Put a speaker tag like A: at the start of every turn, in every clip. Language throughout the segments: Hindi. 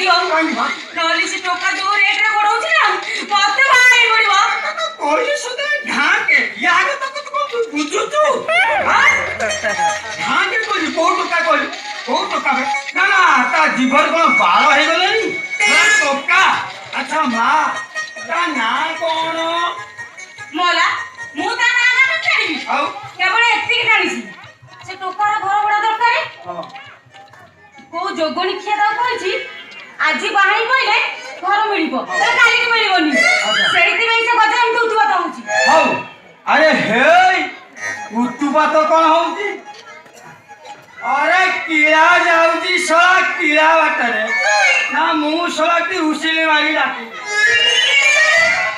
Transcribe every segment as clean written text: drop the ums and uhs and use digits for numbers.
A: दियो नली से टोका जो रेट रे बढौछि ना मते भाई पड़िबो
B: कोई सुदे ढाके याद तो बुझु तू हां ढाके कोई को टोका ना ना ता जीवन को बाळ हे गलनी ना टोका अच्छा मां ता ना कोन
A: मोला मु ता ना ना छाड़ी
B: आउ
A: केवल एत्ती की जानिसी से टोकार घर बडा दरकार को जोगणी खिया दा कहछि आजी बाहाई कइले घर मिलिबो त काली के मिलिबोनी सेहिति में से बजा हम उतुबा होछि
B: हौ अरे हे उतुबा तो कोन होउची अरे कीड़ा जाउची सला कीड़ा बाटरे ना मु सला की उसिली मारी डाकी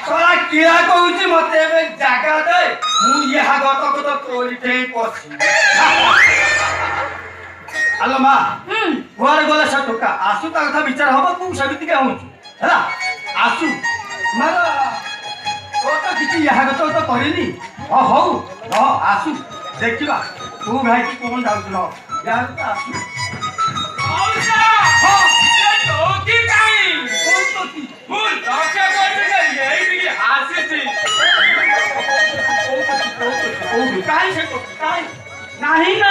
B: सला कीड़ा कहउची मते बे जागा दे मु यहा गत को तो तोली ठे पछि हेलो मां घर गले से टोका आसु ता कथा विचार हबो तू सबिति के होउची हैला आसु मार तो किछि यहा गत तो करिनी हौ आसु देखिबा तू भाई की कोन जाउछ न यार तो आसु औसा हो ये टोकी काई कोन टोकी फूल डॉक्टर बोल के यही की आसी थी ओ काई से तो काई नहीं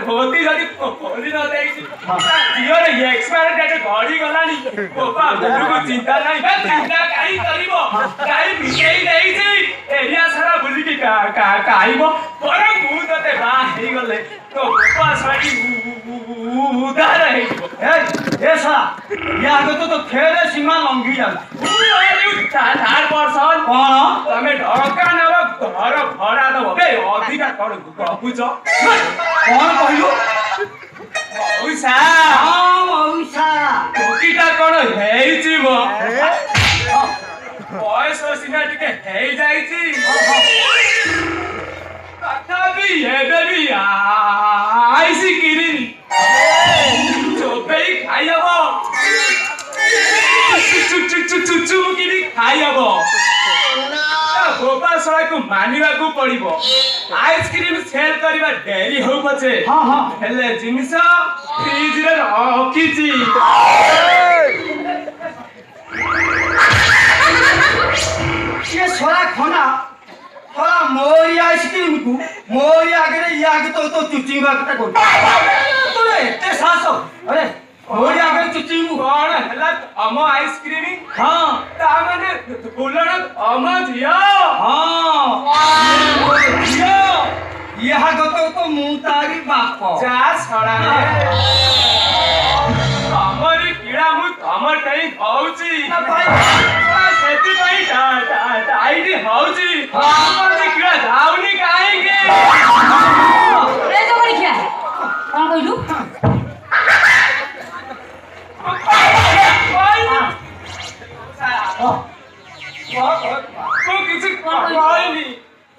C: धोती जदी खोली न देई दियोरे ये एक्सपायर डेट घड़ी गलानी बाबा को चिंता नहीं चिंता काई करिवो काई बिकेई देई छी एरिया सारा बुली की काईबो पर मु तते बा हेई गले तो बाबा साडी उधार हे ए साला या आगे तो फेरे सीमा लंघी जाउ तार परसन कोन तमे ढका नब घर भड़ा दबो बे अधिका कर गपुच कोन कहियो मौसा हां मौसा टोकीटा कोन हेइची मो बयस सिना टिके हेइ जाईची तथापि एबे भी आईसी किरिनी चोपेई खाइबो चुचु किरि खाइबो गोपाल सळा को मानिबा को पड़िबो आइसक्रीम सेल करबा डेरी हो पछे हां हां हेले जिनिस फ्रिज रे रखिची
B: ये सोला खाना सोला मोरी आइसक्रीम को मोरी आगे या आगे तो चुचिंगा कता को तो एते सासो अरे मोरी आगे चुचिंगु
C: कोन हला अम आइसक्रीम
B: हां
C: ता माने बोलण अम जियो
B: हां जियो यहा गतो तो मु तारी बाप
C: जा छड़ा हमरी कीड़ा मु हमर तई खाउची सेति पई आईडी खाउची हमरी कीड़ा जाउनी काहे के
A: रे तो करी क्या कोन कहिलु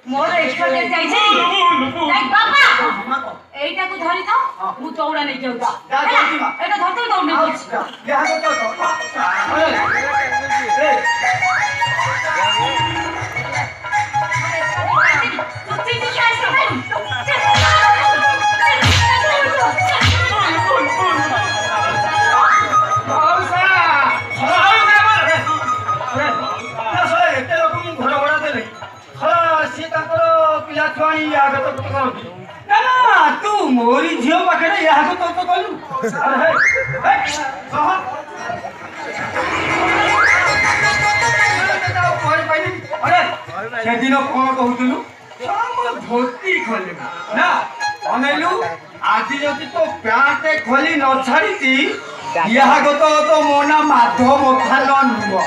A: मोर एक्सपर्ट जाई छी लाइक बाबा एटा को धरि था मु तौड़ा नै केउता
B: जा जल्दी मा
A: एटा धरतो दौड़ नै होछि
B: यहा तो ए तू मोरी झियो पाखे यहाँ तो कहलु अरे सेदिन कौन कहूलु धोती खोली ना अनेलु आज जदि तो पैंट खोली न छाड़ी यहाँ तो मोना माधव मखान नुह